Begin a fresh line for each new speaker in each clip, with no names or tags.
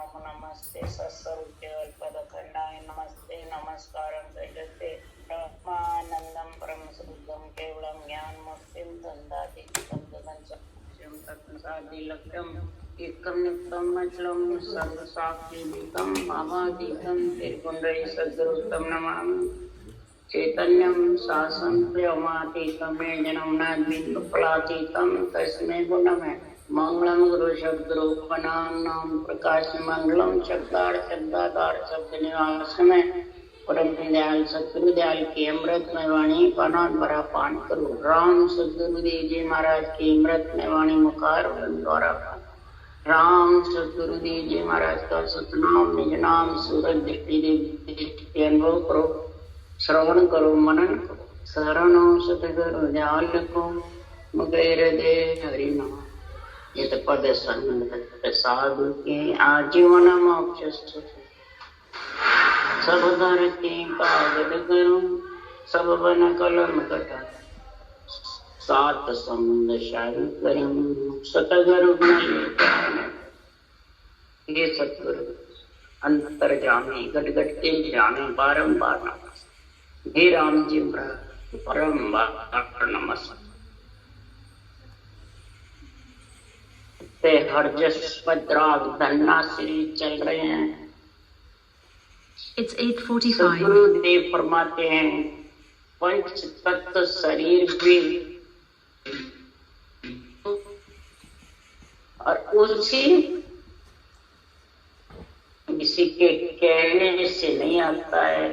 नमो नमस्ते सत्स्वरूपाय नमस्ते नमस्कारं सजते ब्रह्मानन्दं परमसुद्धं केवलं ज्ञानमुक्तिं दन्दातीतं जगन्सत्यं तत्सादिलक्ष्यम् एकं नित्यं अचलं सर्वसाक्षिभूतं महातीतं त्रिपुण्डै सद्गुरुं नमामि चैतन्यं शासनं प्रेमातीतं मेजनं नाद्विपलातीतं तस्मै गुणमे मंगलम गुरु सद्गुरु नाम प्रकाश मंगलम शब्दाकार शब्द निवास में परम दयाल सतगुरु दयाल की अमृतमय वाणी पानान भरा पान करो। राम सतगुरु देव जी महाराज की अमृतमय वाणी मुखार द्वारा राम सतगुरु देव जी महाराज का सतनाम निज नाम सूरज दृष्टि अनुभव करो, श्रवण करो, मनन करो। शरणो सतगुरु दयाल को मुगैर दे हरि नाम यत पद संगत साधु के आजीवन मोक्ष सब धर के कागद करूं सब बन कलम कटा सात समुद्र शाही करूं सतगुरु ये सतगुरु अंतर जाने गट गट के जाने बारंबार हे राम जी परम नमस्कार। हरजस पद्राग धन्ना श्री चल रहे हैं।
It's 8:45.
सद्गुरुदेव फरमाते हैं पंच तत्व शरीर भी और उसी किसी के कहने से नहीं आता है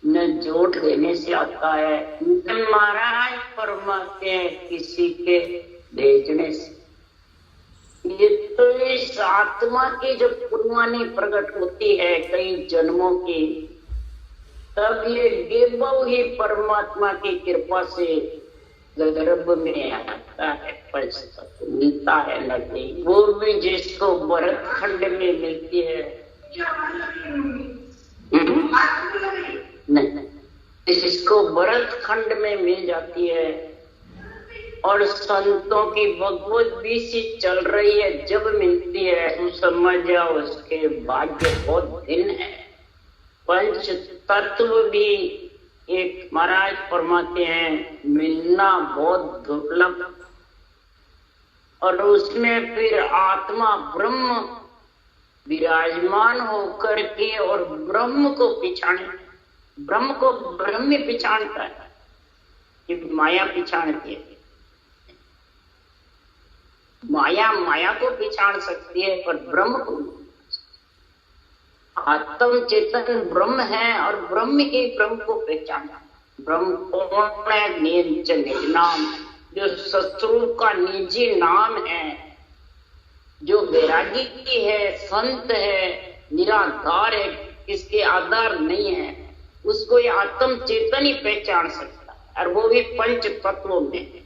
न जोड़ देने से आता है न महाराज फरमाते हैं किसी के भेजने से। ये तो इस आत्मा की जब कुर्बानी प्रकट होती है कई जन्मों की तब ये बेबव ही परमात्मा की कृपा से गर्भ में आता है मिलता है नहीं वो भी जिसको भरत खंड में मिलती है नहीं जिसको भरत खंड में मिल जाती है और संतों की भगवत बीसी चल रही है जब मिलती है तो समझ जाओ उसके भाग्य बहुत दिन है। पंच तत्व भी एक महाराज फरमाते हैं मिलना बहुत दुर्लभ और उसमें फिर आत्मा ब्रह्म विराजमान होकर के और ब्रह्म को पिछाड़े ब्रह्म को ब्रह्म में पिछाड़ता है कि माया पिछाड़ती है। माया को पिछाड़ सकती है पर ब्रह्म को आत्म चेतन ब्रह्म है और ब्रह्म ही ब्रह्म को पहचाना। ब्रह्म कौन है? निज नाम जो सतगुरु का निजी नाम है जो वैरागी है संत है निराधार है किसके आधार नहीं है उसको ये आत्म चेतन ही पहचान सकता है और वो भी पंच तत्वों में है।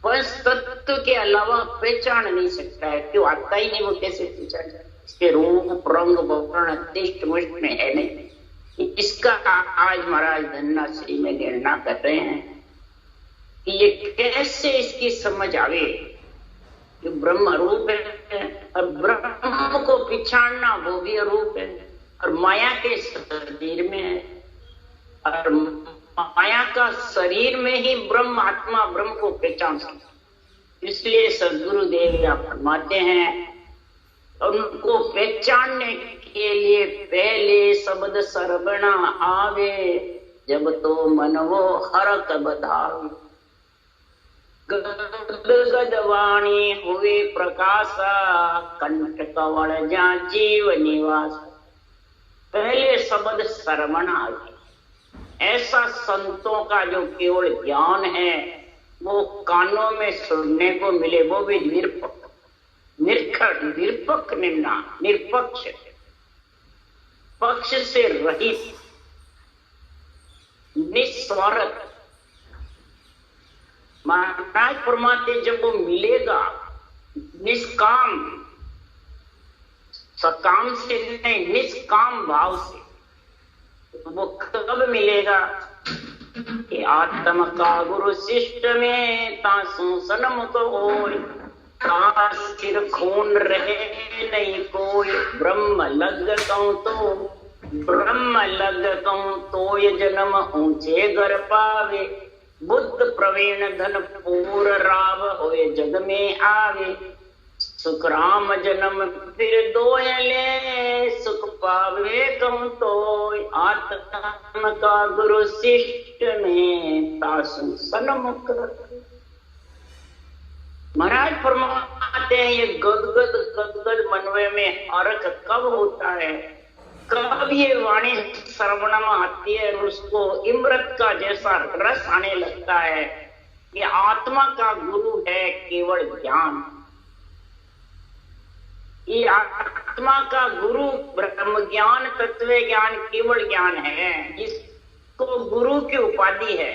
पंच तत्व के अलावा पहचान नहीं सकता है क्यों आता ही नहीं वो कैसे पहचान इसके रूप रंग वर्ण तिष्ट मुष्ट में है नहीं। इसका आज महाराज धन्ना श्री में गणना कर रहे हैं कि ये कैसे इसकी समझ आवे कि ब्रह्म रूप है और ब्रह्म को पिछाड़ना वो भी अरूप है और माया के शरीर में है और माया का शरीर में ही ब्रह्म आत्मा ब्रह्म को पहचान सकता। इसलिए सद्गुरुदेव यहाँ फरमाते हैं उनको पहचानने के लिए पहले शब्द सर्वणा आवे जब तो मन वो हरक बधावे गदवाणी हुए प्रकाशा कंठ कवल जा जीव निवास। पहले शब्द श्रवण आवे ऐसा संतों का जो केवल ज्ञान है वो कानों में सुनने को मिले वो भी निरपक्ष निरपक्ष पक्ष से रहित निस्वार्थ महाराज फरमाते जब वो मिलेगा निष्काम सकाम से नहीं निष्काम भाव से वो कब मिलेगा कि आत्म का गुरु शिष्ट में तासु सनम तो होय का सिर खून रहे नहीं कोई, ब्रह्म लग कहूं तो ब्रह्म लग कहूं तो ये जन्म ऊंचे घर पावे, बुद्ध प्रवीण धन पूर राव होए जग में आवे, सुख राम जन्म फिर दोयले, सुख पावे कहूं तो आत्म का गुरु शिष्ट में तासु सन्मुख। महाराज फरमाते हैं ये गदगद गदगद मनवे में हरख कब होता है, कब ये वाणी श्रवण में आती है और उसको इमृत का जैसा रस आने लगता है। ये आत्मा का गुरु है केवल ज्ञान, ये आत्मा का गुरु ब्रह्म ज्ञान तत्व ज्ञान केवल ज्ञान है, जिसको गुरु की उपाधि है।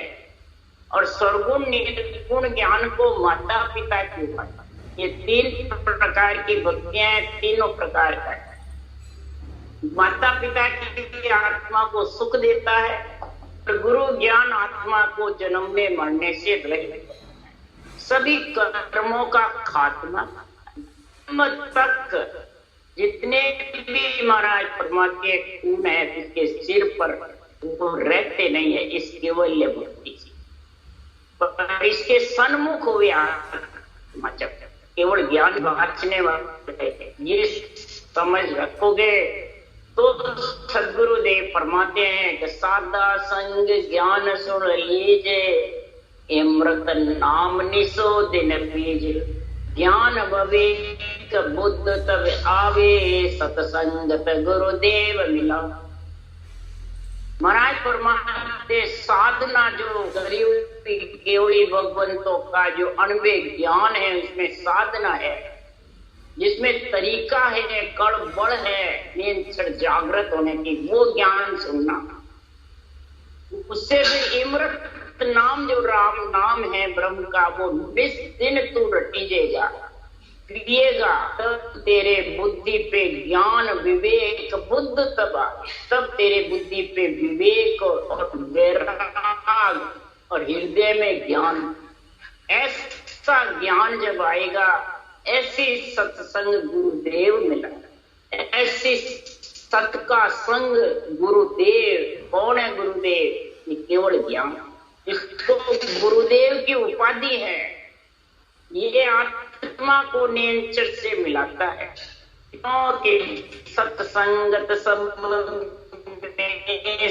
और सर्वगुण निर्गुण ज्ञान को माता पिता की उपाधि। ये तीन प्रकार की भक्तियां तीनों प्रकार का है। माता पिता की आत्मा को सुख देता है और गुरु ज्ञान आत्मा को जन्म में मरने से रहित, सभी कर्मों का खात्मा तक जितने भी महाराज परमात्मा के खून है उसके सिर पर वो रहते नहीं है इस केवल्य भक्ति से। पर इसके सन्मुख हुए केवल ज्ञान बांटने वाले ये समझ रखोगे तो सदगुरुदेव फरमाते हैं कि सादा संग ज्ञान सुन लीजे, अमृत नाम निसो दिन बीजे, ज्ञान विवेक बुद्ध तब आवे, सतसंगत गुरुदेव मिला। महाराज परमात्मा साधना जो गरीबी केवली भगवंतों का जो अनवे ज्ञान है उसमें साधना है, जिसमें तरीका है कड़ बड़ है नियंत्रण जागृत होने की, वो ज्ञान सुनना। उससे भी इमृत नाम जो राम नाम है ब्रह्म का वो निस दिन तू रटीजेगा पिएगा तब तेरे बुद्धि पे ज्ञान विवेक बुद्ध तब तेरे बुद्धि पे विवेक और वैराग और हृदय में ज्ञान। ऐसा ज्ञान जब आएगा, ऐसी सत्संग गुरुदेव मिला, ऐसी सत का संग गुरुदेव। कौन है गुरुदेव? ये केवल ज्ञान, इसको गुरुदेव की उपाधि है। ये आत्मा को नियंत्रण से मिलाता है, क्योंकि सत्संगत सब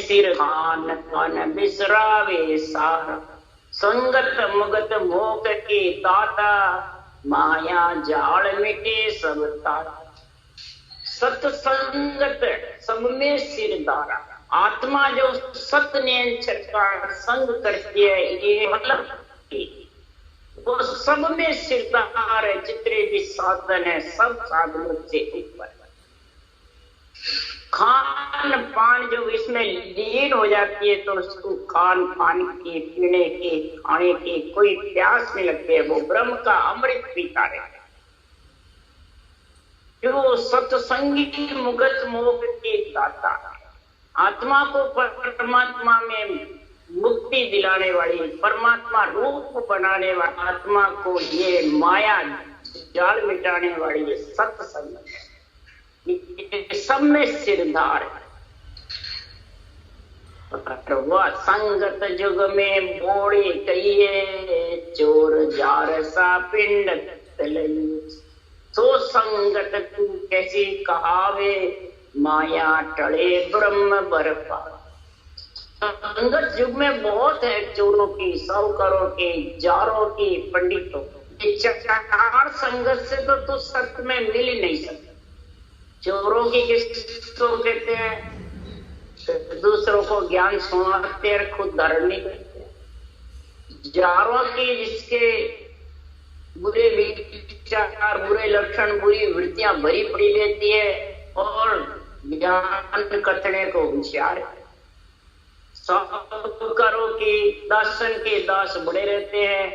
सिर खान खान बिसरावे सारा, संगत मुगत मोक के दाता, माया जाल मिटे सब तारा। सत्संगत सब में सिरदारा, आत्मा जो सत नियंत्रण का संग करती है, ये मतलब वो सब में सिरदार है। जितने भी साधन है सब साधनों से ऊपर। खान पान जो इसमें लीन हो जाती है तो उसको खान पान के पीने के खाने के कोई प्यास नहीं लगती है, वो ब्रह्म का अमृत पीता रहता है। जो सत्संगी मुगत मोक्ष के दाता, आत्मा को परमात्मा में मुक्ति दिलाने वाली, परमात्मा रूप बनाने वाली, आत्मा को ये माया जाल मिटाने वाली ये सत्संग सब में सिरदार है। वह संगत जुग में बोड़ी कहिए, चोर जार सा पिंड सो संगत तू कैसी कहावे, माया टले ब्रह्म बरपा। संगत युग में बहुत है चोरों की, साहूकारों की, जारों की, पंडितों की। चार संगत से तो तू सत्य में मिल ही नहीं सकता। चोरों की किसको कहते हैं? दूसरों को ज्ञान सुनाते हैं, खुद धारण नहीं करते। जारों की जिसके बुरे विचार, बुरे लक्षण, बुरी वृत्तियां भरी पड़ी रहती है और ज्ञान कथने को होशियार है। साहूकारों की दासन के दास बड़े रहते हैं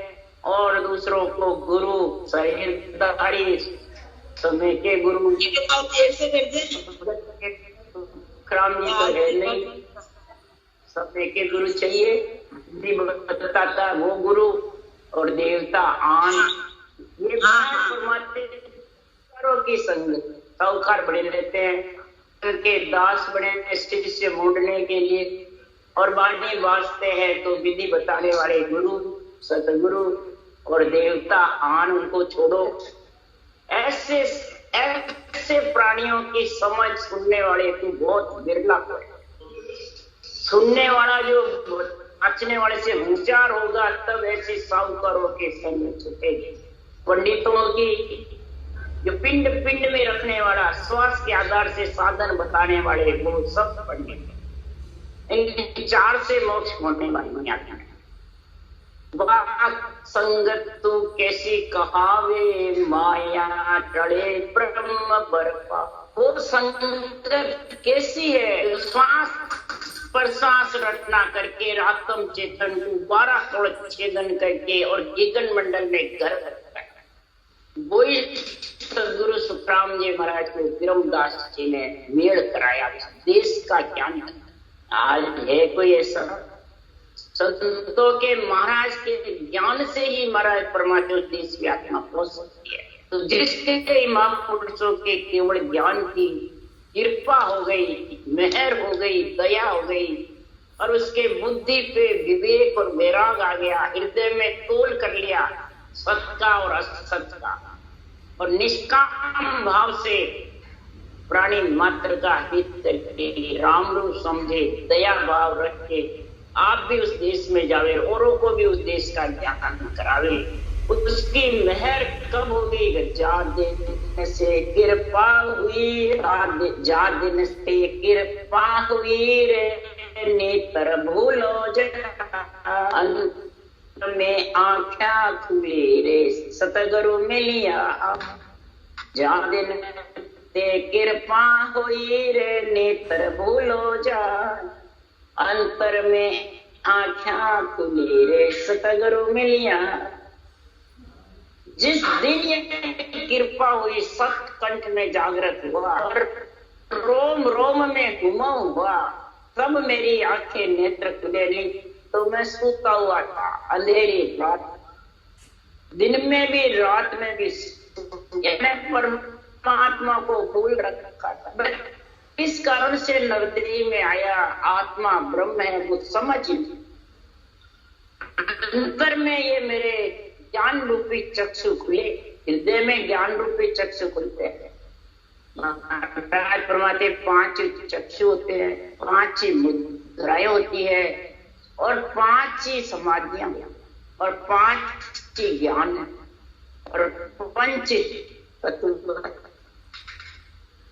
और दूसरों को गुरु शरीरदारी समय के गुरु क्राम जी तो है नहीं, समय के गुरु चाहिए। बताता वो गुरु और देवता आन, ये फरमाते की संग साहूकार बने रहते हैं के दास बने स्थिति से मोड़ने के लिए, और बाणी वास्ते हैं तो विधि बताने वाले गुरु सतगुरु और देवता आन उनको छोड़ो। ऐसे ऐसे प्राणियों की समझ सुनने वाले तो बहुत बिरला है। सुनने वाला जो नाचने वाले से होशियार होगा तब ऐसे साहूकारों के संग छूटेगी। पंडितों की जो पिंड पिंड में रखने वाला श्वास के आधार से साधन बताने वाले वो सब पंडित हैं। इन चार से मोक्ष होने वाली आज्ञा है। संगत तू कैसी कहावे माया टड़े ब्रह्म बरपा। वो संगत कैसी है? श्वास प्रश्वास रचना करके रातम चेतन को 12 करोड़ छेदन करके और गगन मंडल में घर करता है। वही सदगुरु सुखराम जी महाराज को विरमदास जी ने मेल कराया, देश का ज्ञान। आज है कोई ऐसा? संतों के महाराज के ज्ञान से ही महाराज परमात्मा देश की आत्मा पहुंच सकती है। तो जिसके महापुरुषों के केवल ज्ञान की कृपा हो गई, मेहर हो गई, दया हो गई, और उसके बुद्धि पे विवेक और वैराग आ गया, हृदय में तोल कर लिया सत का और असत का, और निष्काम भाव से प्राणी मात्र का हित करके राम रूप समझे, दया भाव रख के आप भी उस देश में जावे, औरों को भी उस देश का ज्ञान करावे। उसकी मेहर कब होगी? जार दिन से कृपा हुई, जार दिन से कृपा हुई रे नेत्र भूलो अंत में आँखा खुली रे सतगुरु मिलिया। जार दिन से कृपा हुई रे नेत्र भूलो जा, अंतर में आँखा खुली रे सतगुरु मिलिया। जिस दिन ये कृपा हुई, सत कंठ में जागृत हुआ और रोम रोम में घुमा हुआ, तब मेरी आंखें नेत्र खुले। नहीं तो मैं सोता हुआ था अंधेरी रात, दिन में भी रात में भी मैं परमात्मा को भूल रखा था। इस कारण से नवद्वीप में आया, आत्मा ब्रह्म है वो समझ। अंतर में ये मेरे ज्ञान रूपी चक्षु खुले, हृदय में ज्ञान रूपी चक्षु खुलते हैं। परमात्मा 5 चक्षु होते हैं, 5 ही मुद्राएं होती है, और 5 ही समाधियां, और 5 ही ज्ञान है, और 5 तत्व।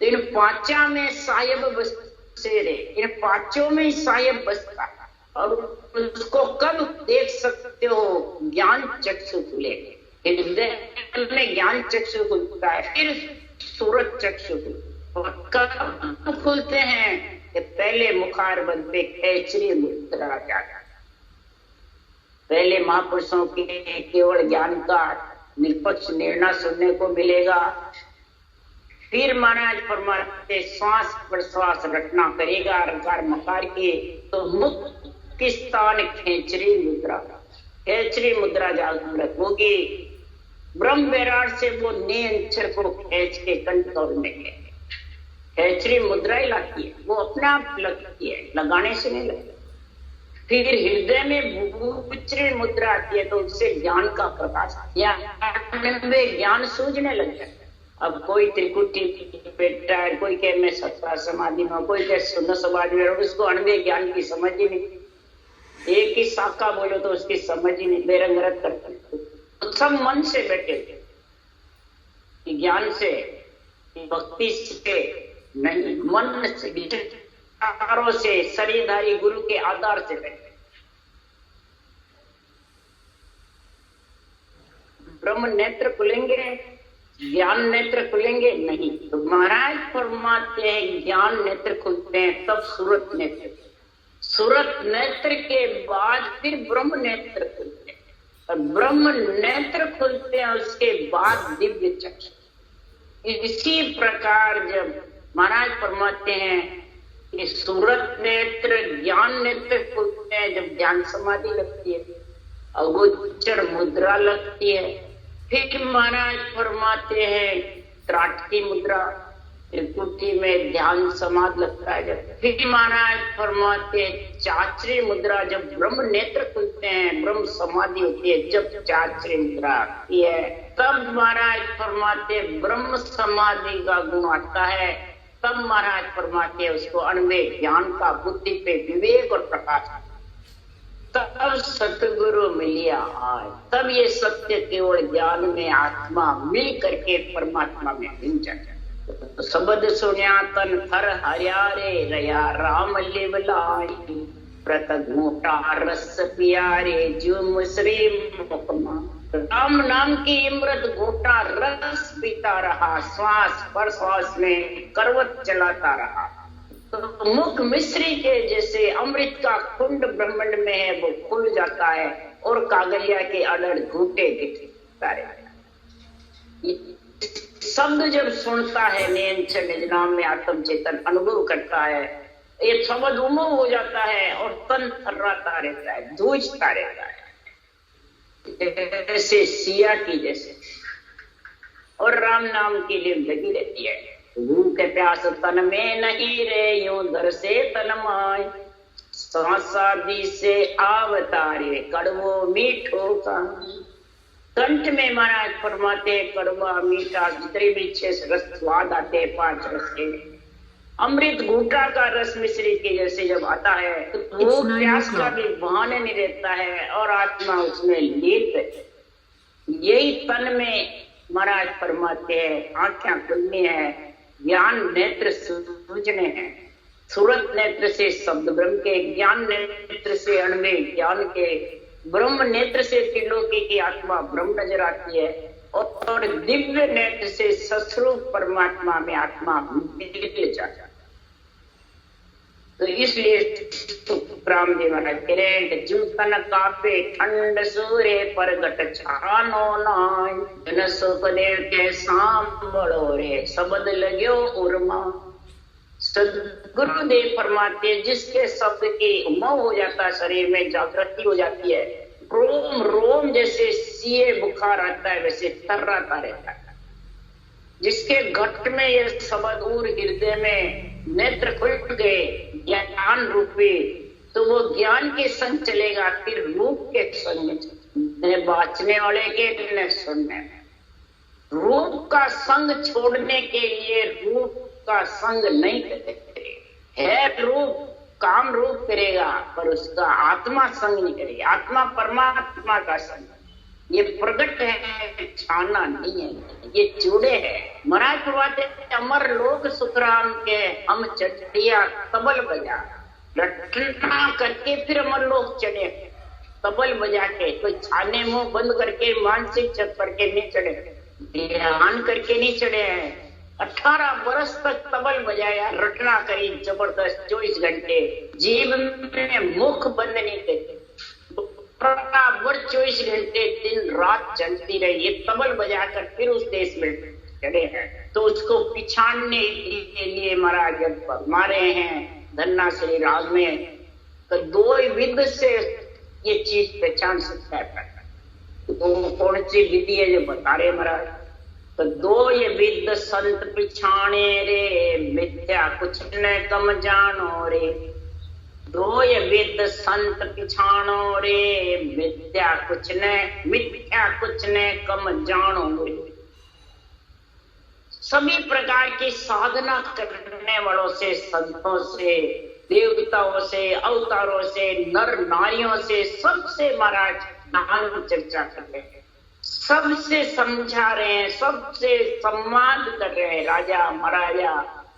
इन 5 में साहेब बसे रे, इन 5 में ही साहेब बसता। और उसको कब देख सकते हो? ज्ञान चक्षु खुले, हृदय में ज्ञान चक्षु खुलता है, फिर सूरत चक्षु कब खुलते हैं? कि पहले मुखार बंद पे खेचरी मुद्रा जाता। पहले महापुरुषों के केवल ज्ञान का निष्पक्ष निर्णय सुनने को मिलेगा, फिर महाराज परमात्मा श्वास प्रश्वास रटना करेगा रकार मकार के, तो मुक्त किस स्थान खेचरी मुद्रा, खेचरी मुद्रा जागृत होगी। ब्रह्म विराट से वो नियंचर को खेच के कंठ तोड़ने के खेचरी मुद्रा ही लाती है, वो अपने आप लगती है, लगाने से नहीं लगती। फिर हृदय में भूचरी मुद्रा आती है, तो उससे ज्ञान का प्रकाश या ज्ञान सूझने लग जाता है। अब कोई त्रिकुटी बैठा है, कोई कहे मैं सत्ता समाधि में, कोई कहे शून्य समाधि में, उसको अनवे ज्ञान की समझ ही नहीं। एक ही शाखा बोलो तो उसकी समझ ही नहीं, बेरंगरत करते। तो सब मन से बैठे थे, ज्ञान से, भक्ति से नहीं, मन से, विचारों से, शरीरधारी गुरु के आधार से बैठे। ब्रह्म नेत्र खुलेंगे, ज्ञान नेत्र खुलेंगे नहीं। तो महाराज फरमाते हैं ज्ञान नेत्र खुलते हैं तब सूरत नेत्र, सूरत नेत्र के बाद फिर ब्रह्म नेत्र खुलते हैं, और ब्रह्म नेत्र खुलते हैं उसके बाद दिव्य चक्षु। इसी प्रकार जब महाराज फरमाते हैं कि सूरत नेत्र ज्ञान नेत्र खुलते हैं जब ज्ञान समाधि लगती है, अगोचर मुद्रा लगती है, फिर महाराज फरमाते हैं त्राटकी मुद्रा, त्रिकुटी में ध्यान समाधि लगता है जब। फिर महाराज फरमाते चाचरी मुद्रा, जब ब्रह्म नेत्र खुलते हैं, ब्रह्म समाधि होती है, जब चाचरी मुद्रा आती है, तब महाराज फरमाते ब्रह्म समाधि का गुण आता है। तब महाराज फरमाते उसको अनवे ज्ञान का, बुद्धि पे विवेक और प्रकाश। तब सतगुरु मिलिया आए, तब ये सत्य केवल ज्ञान में आत्मा मिल करके परमात्मा में मिल जाए। शब्द सुनिया तन थर हरिया रे रया राम लिवलाई, प्रत घूटा रस प्यारे जो मुसरी मुकमा। राम नाम की अमृत घूटा रस पीता रहा, श्वास पर श्वास में करवट चलाता रहा। तो मुख मिश्री के जैसे अमृत का कुंड ब्रह्मांड में है, वो खुल जाता है और कागलिया के अड़ड़ घूटे दिखता रहता है। शब्द जब सुनता है, नैन से निज नाम में आत्म चेतन अनुभव करता है, ये शब्द उमंग हो जाता है और तन थर्राता रहता है, जूझता रहता है, जैसे सिया की जैसे, और राम नाम की लिम लगी रहती है। भूख प्यास तन में नहीं रे, यूं दर से तन माय, सांसादी से अवतारे कड़वो मीठो का। कंठ में महाराज फरमाते कड़वा मीठा जितने भी 6 रस स्वाद आते, 5 रस के अमृत घूटा का रस मिश्री के जैसे जब आता है, तो वो प्यास का भी बहाने नहीं रहता है और आत्मा उसमें लीन रहती। यही तन में महाराज फरमाते हैं आंखें खुलनी है, ज्ञान नेत्र सूझने हैं, सूरत नेत्र से शब्द ब्रह्म के, ज्ञान नेत्र से अण्वे ज्ञान के, ब्रह्म नेत्र से त्रिलोकी की आत्मा ब्रह्म नजर आती है, और दिव्य नेत्र से सस्वरूप परमात्मा में आत्मा मिल जाता है। तो इसलिए राम जी महाराज कह रहे हैं चिंतन कापे ठंड सूर्य परगट छानो नाय, जन सुख देव के सांभळो रे शब्द लग्यो उर्मा। सदगुरुदेव फरमाते जिसके शब्द की उमंग हो जाता है, शरीर में जागृति हो जाती है, रोम रोम जैसे सीए बुखार आता है वैसे थर्राता रहता है। जिसके घट में ये शब्द और हृदय में नेत्र खुल गए ज्ञान रूपी, तो वो ज्ञान के संग चलेगा, फिर रूप के संग न बाचने वाले के न सुनने। रूप का संग छोड़ने के लिए रूप का संग नहीं करेगा, है रूप काम रूप करेगा पर उसका आत्मा संग नहीं करेगी। आत्मा परमात्मा का संग, ये प्रकट है, छाना नहीं है, ये जुड़े है। महाराज फरमाते अमर लोक सुखराम के हम चढ़िया तबल बजा, रटना करके फिर अमर लोक चढ़े तबल बजा के। कोई छाने मुंह बंद करके मानसिक चक करके नहीं चढ़े, ध्यान करके नहीं चढ़े हैं। 18 बरस तक तबल बजाया, रटना करी जबरदस्त 24 घंटे, जीव में मुख बंद नहीं करते, बराबर 24 घंटे दिन रात चलती रही। ये तबल बजाकर फिर उस देश में चढ़े हैं। तो उसको पिछाड़ने के लिए महाराज जब मारे हैं धन्ना श्री राग में, तो 2 विध से ये चीज पहचान सकता है। तो कौन सी विधि है जो बता रहे महाराज? तो 2 ये विद संत पिछाणे रे, मिथ्या कुछ न कम जानो रे। 2 ये विद संत पिछाणो रे, मिथ्या कुछ न कम जानो रे। सभी प्रकार की साधना करने वालों से, संतों से, देवताओं से, अवतारों से, नर नारियों से, सबसे महाराज ज्ञान चर्चा कर रहे हैं, सबसे समझा रहे हैं, सबसे संवाद कर रहे हैं। राजा महाराजा,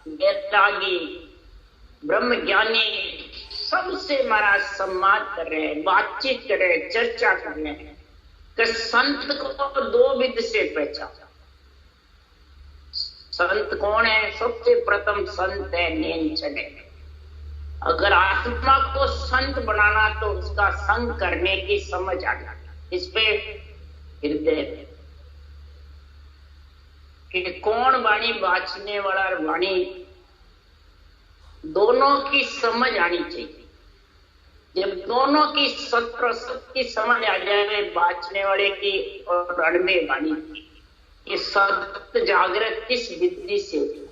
वैरागी, ब्रह्म ज्ञानी, सबसे महाराज संवाद कर रहे हैं, बातचीत कर रहे हैं, चर्चा कर रहे हैं कि संत को 2 विध से पहचान। संत कौन है? सबसे प्रथम संत है नीलचने। अगर आत्मा को संत बनाना तो उसका संग करने की समझ आ जाती। इस पे हृदय कि कौन वाणी बाचने वाला और वाणी दोनों की समझ आनी चाहिए। जब दोनों की सत्य की समझ आ जाए, बाँचने वाले की और अणमे वाणी की, कि सत्य जागृत किस विधि से होती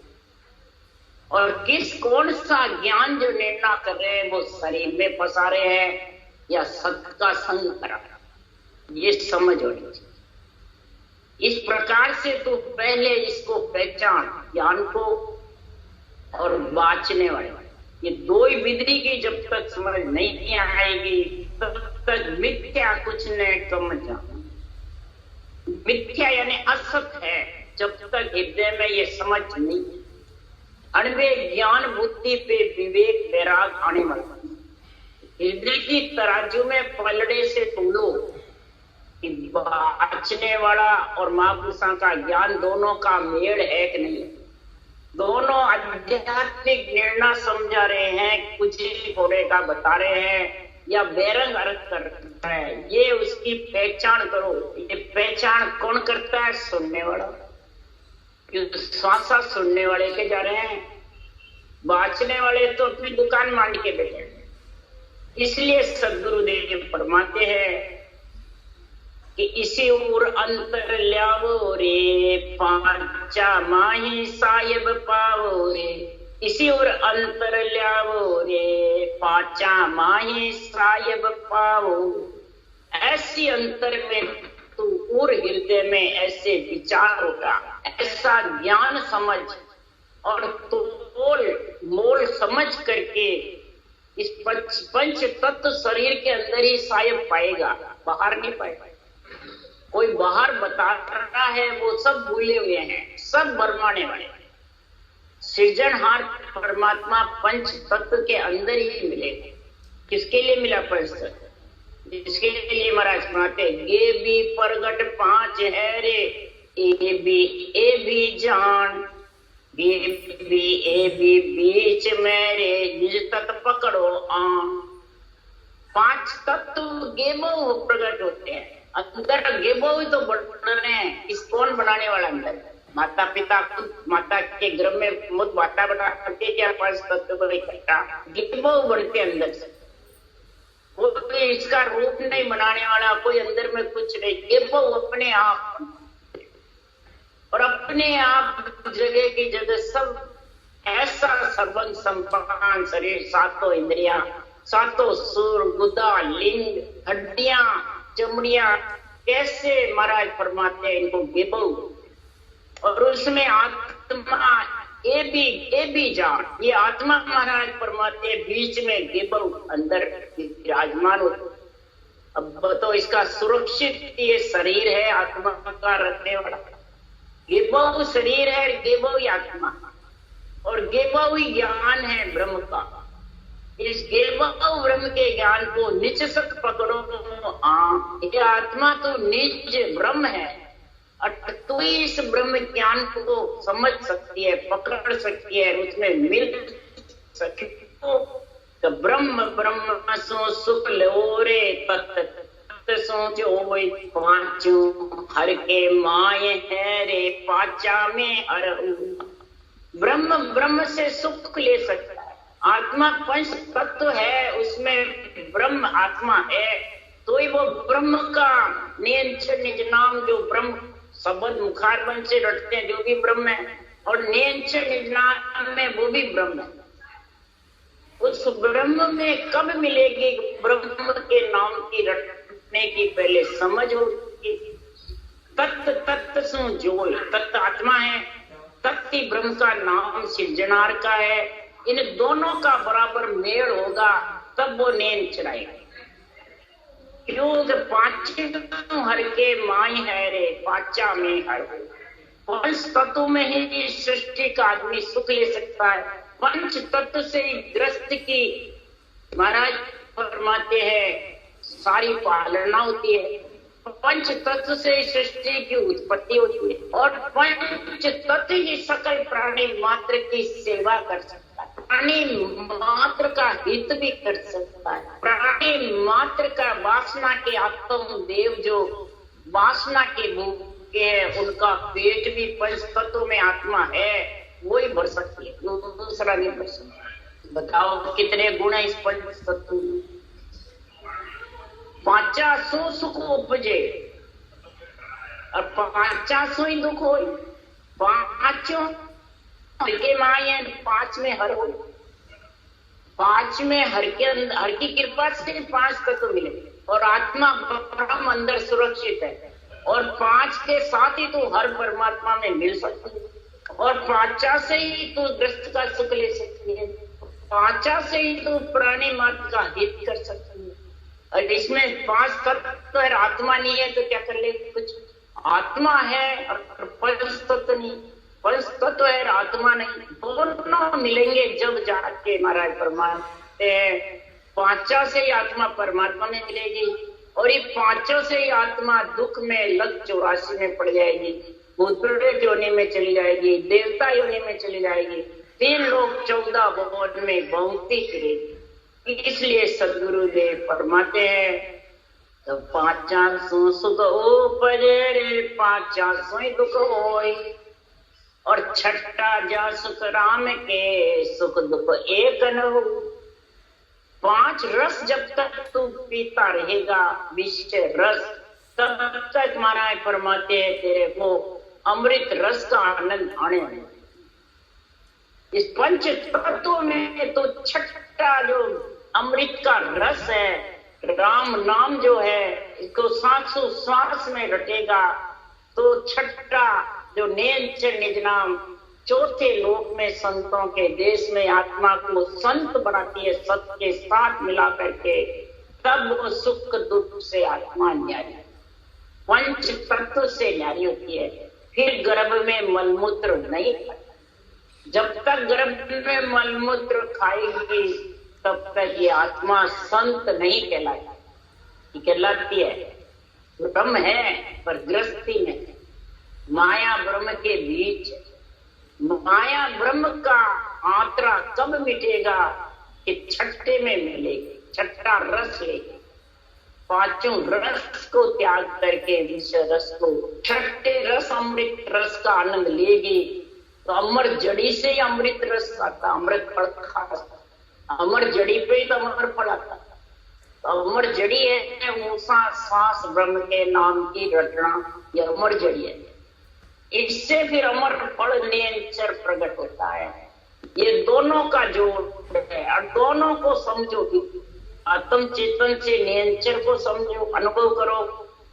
और किस कौन सा ज्ञान जो निर्णय कर रहे हैं वो शरीर में फंसा रहे हैं या सत्य का संग करा, ये समझ होनी चाहिए। इस प्रकार से तो पहले इसको पहचान, ज्ञान को और बाँचने वाले, ये दो ही विधि की जब तक समझ नहीं आएगी तब तक मिथ्या कुछ न कम जाना। मिथ्या यानी असत है, जब तक हृदय में ये समझ नहीं, अणवे ज्ञान बुद्धि पे विवेक वैराग आने वाला। हृदय की तराजू में पलड़े से तोलो कि बाँचने वाला और महापुरुषों का ज्ञान दोनों का मेल है कि नहीं। दोनों आध्यात्मिक निर्णय समझा रहे हैं, कुछ थोड़े का बता रहे हैं या बेरंग अर्थ कर रहे हैं, ये उसकी पहचान करो। ये पहचान कौन करता है? सुनने वाला। श्वासा सुनने वाले के जा रहे हैं, बाँचने वाले तो अपनी दुकान मान के बैठे हैं। इसलिए सदगुरुदेव फरमाते हैं कि इसी ओर अंतर ल्यावो रे, पांचा माही साहिब पावो रे। इसी ओर अंतर ल्यावो रे, पांचा माही साहिब पावो। ऐसी अंतर में तू और हृदय में ऐसे विचार होगा, ऐसा ज्ञान समझ और तोल मोल समझ करके इस पंच तत्व शरीर के अंदर ही साहिब पाएगा, बाहर नहीं पाएगा। कोई बाहर बता रहा है वो सब भूले हुए हैं, सब बरमाने वाले। सृजनहार परमात्मा पंच तत्व के अंदर ही मिलेगा। किसके लिए मिला पंच तत्व? इसके लिए महाराज सुनाते, ये भी प्रगट पांच है रे, ए भी जान, ए भी बीच मेरे, निज तत्व पकड़ो आन। पांच तत्व गेमो प्रकट होते हैं, अंदर गेबो ही तो बढ़ने हैं। इस कौन बनाने वाला? अंदर माता पिता खुद माता के गर्भ में मुद माता बना करके क्या पांच तत्व को इकट्ठा गेबो बढ़ते अंदर से। वो इसका रूप नहीं बनाने वाला, कोई अंदर में कुछ नहीं। गेबो अपने आप और अपने आप जगह की जगह सब ऐसा सर्वंग संपन्न शरीर, सातों इंद्रिया, सातों सुर, गुदा, लिंग, हड्डियां, चमड़ियां, कैसे महाराज फरमाते हैं इनको गेबो। और उसमें आत्मा ए भी जान, ये आत्मा महाराज फरमाते हैं बीच में गेबो अंदर विराजमान हो। अब तो इसका सुरक्षित ये शरीर है, आत्मा का रखने वाला। गेबो शरीर है, गेबो ही आत्मा और गेबो ही ज्ञान है ब्रह्म का। इस गेबो ब्रह्म के ज्ञान को निज सत पकड़ो। ये आत्मा तो निज ब्रह्म है, तू ही इस ब्रह्म ज्ञान को समझ सकती है, पकड़ सकती है, उसमें मिल सकती तो ब्रह्म सो सुख लो रे, तत्त सो जो पांचू हर के माये है रे, पांचा में हर। ब्रह्म से सुख ले सकता है। आत्मा पंच तत्व है, उसमें ब्रह्म आत्मा है, तो ही वो ब्रह्म का निज नाम जो ब्रह्म शब्द मुखारबंद से रटते हैं, जो भी ब्रह्म है, और निज नाम में वो भी ब्रह्म है। उस ब्रह्म में कब मिलेगी? ब्रह्म के नाम की रटने की पहले समझ होगी। तत्त सो जोल, तत्त आत्मा है, तत्त ब्रह्म का नाम सृजनार का है। इन दोनों का बराबर मेल होगा तब वो नींद चढ़ाएगा। क्योंकि पांचों हर के माई है रे, पांचा में हर। पंच तत्व में ही सृष्टि का आदमी सुख ले सकता है। पंच तत्व से ही ग्रस्त की महाराज फरमाते हैं सारी पालना होती है। पंच तत्व से सृष्टि की उत्पत्ति होती है और पंच तत्व ही सकल प्राणी मात्र की सेवा कर सकता है, प्राणी मात्र का हित भी कर सकता है। प्राणी मात्र का वासना के आत्म देव जो वासना के भूखे है, उनका पेट भी पंच तत्व में आत्मा है, वो ही भर सकती है, दूसरा नहीं भर सकता। बताओ कितने गुण है इस पंच तत्व में। 500 सुख उपजे और 500 ही दुख हो। पांचों हर के माए 5 में हर हो। 5 में हर की कृपा से 5 तत्व मिले और आत्मा ब्रह्म अंदर सुरक्षित है और 5 के साथ ही तो हर परमात्मा में मिल सकती है और 5 से ही तो ग्रस्त का सुख ले सकती है। 5 से ही तो प्राणी मात्र का हित कर सकती है। और इसमें 5 तत्व है, आत्मा नहीं है तो क्या कर ले कुछ। आत्मा है और पंच तत्व नहीं, पंच तत्व है आत्मा नहीं, दोनों मिलेंगे जब जाके महाराज परमात्मा 5 से ही आत्मा परमात्मा में मिलेगी और ये 5 से ही आत्मा दुख में लग 84 में पड़ जाएगी, भूतप्रेत योनि में चली जाएगी, देवता योनि में चली जाएगी, 3 लोग 14 भवन में बहुती फिरेगी। इसलिए सदगुरु देव फरमाते हैं तो 500 सुख उपजे रे 500 ही दुख होय और छठा जा सुख राम के सुख दुख एक न हो। 5 रस जब तक तू पीता रहेगा विषय रस, तब तक महाराज फरमाते हैं तेरे को अमृत रस का आनंद आने वाला। इस पंच तत्वों में तो छठा जो अमृत का रस है, राम नाम जो है, इसको सांसों सांस में रटेगा तो छठा जो नेंचर निज नाम 4थे लोक में संतों के देश में आत्मा को संत बनाती है सत्य के साथ मिला करके, तब वो सुख दुख से आत्मा न्यारी, पंच तत्व से न्यारी होती है। फिर गर्भ में मलमूत्र नहीं खाता। जब तक गर्भ में मलमूत्र खाएगी तब तक ये आत्मा संत नहीं कहलाती। कहलाती है ब्रह्म है पर गृहस्थी में, माया ब्रह्म के बीच। माया ब्रह्म का आत्रा कब मिटेगा कि छठे में मिलेगी, छठा रस लेगी। 5 रस को त्याग करके विषय रस को, छठे रस अमृत रस का आनंद लेगी तो अमर जड़ी से ही अमृत रस आता, अमृत फल खा सकता। अमर जड़ी पे ही तो अमर फल आता। तो अमर जड़ी है ऊषा श्वास ब्रह्म के नाम की रटना, यह अमर जड़ी है। इससे फिर अमर फल निरंतर प्रकट होता है। ये दोनों का जोड़ है और दोनों को समझो कि आत्म चेतन से निरंतर को समझो, अनुभव करो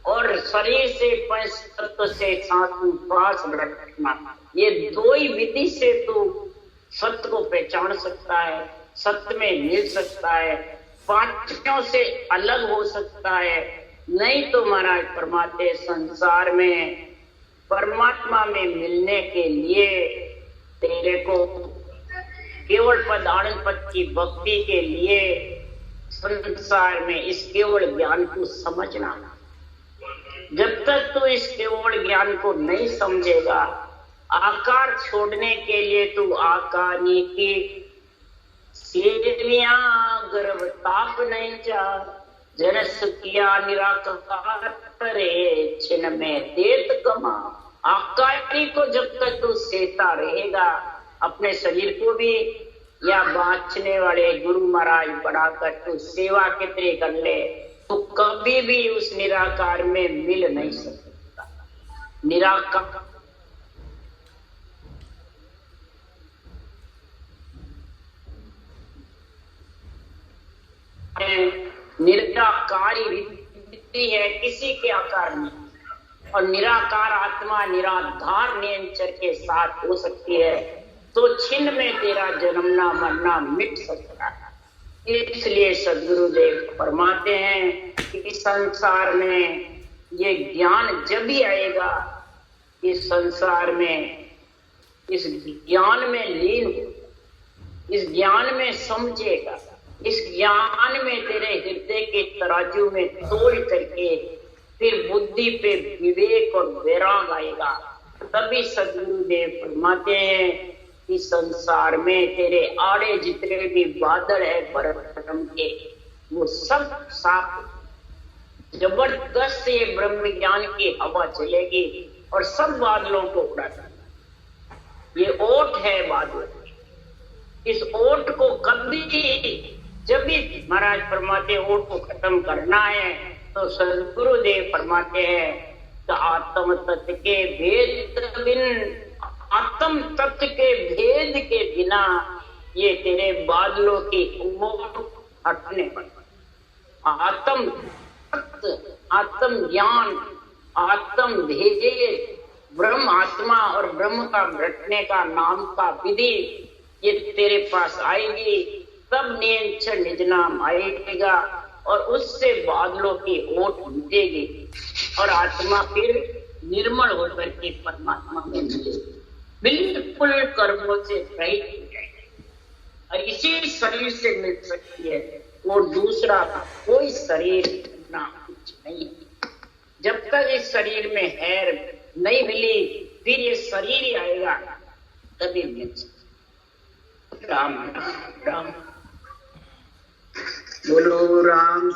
और शरीर से पंच तत्व से सांस रखना। ये 2 ही विधि से तू सत्य को पहचान सकता है, सत्य में मिल सकता है, 5 से अलग हो सकता है। नहीं तो महाराज परमात्मा संसार में परमात्मा में मिलने के लिए तेरे को केवल पद आनंद पद की भक्ति के लिए संसार में इस केवल ज्ञान को समझना। जब तक तू इस केवल ज्ञान को नहीं समझेगा, आकार छोड़ने के लिए तू आकानी की सेविया गर्भ ताप नहीं जा, जन सुखिया निराकार करे छिन में देत कमा। आकारी को जब तक तू सेता रहेगा, अपने शरीर को भी या बांचने वाले गुरु महाराज बढ़ाकर तू सेवा के तरह कर ले, तो कभी भी उस निराकार में मिल नहीं सकता। निराकार निराकारी वृत्ति है, किसी के आकार नहीं। और निराकार आत्मा निराधार निरंतर के साथ हो सकती है तो छिन्न में तेरा जन्मना मरना मिट सकता है। इसलिए सदगुरुदेव फरमाते हैं कि संसार में ये ज्ञान जब भी आएगा, इस संसार में इस ज्ञान में लीन, इस ज्ञान में समझेगा, इस ज्ञान में तेरे हृदय के तराजू में तोल करके फिर बुद्धि पे विवेक और वैराग आएगा। तभी सदगुरुदेव फरमाते हैं कि संसार में तेरे आड़े जितने भी बादल है परम के, वो सब साफ जबरदस्त ये ब्रह्म ज्ञान की हवा चलेगी और सब बादलों को उड़ा देगी। ये ओट है बादल, इस ओट को कभी जब भी महाराज फरमाते ओट को खत्म करना है तो सदगुरुदेव फरमाते हैं कि आत्म तत्व के भेद बिन, आत्म तत्व के भेद के बिना ये तेरे बादलों की उम्र हटने पर, आत्म तत्व, आत्म ज्ञान, आत्म भेद, ब्रह्म आत्मा और ब्रह्म का रटने का नाम का विधि ये तेरे पास आएगी, तब नियंत्रण निज नाम आएगा और उससे बादलों की ओट मिटेगी और आत्मा फिर निर्मल होकर के परमात्मा में मिलेगी, बिल्कुल कर्मों से रहित हो जाएगी और इसी शरीर से मिल सकती है। वो दूसरा कोई शरीर ना कुछ नहीं है। जब तक इस शरीर में हैर नहीं मिली फिर ये शरीर ही आएगा तभी मिल सकता। राम राम राम बोलो राम।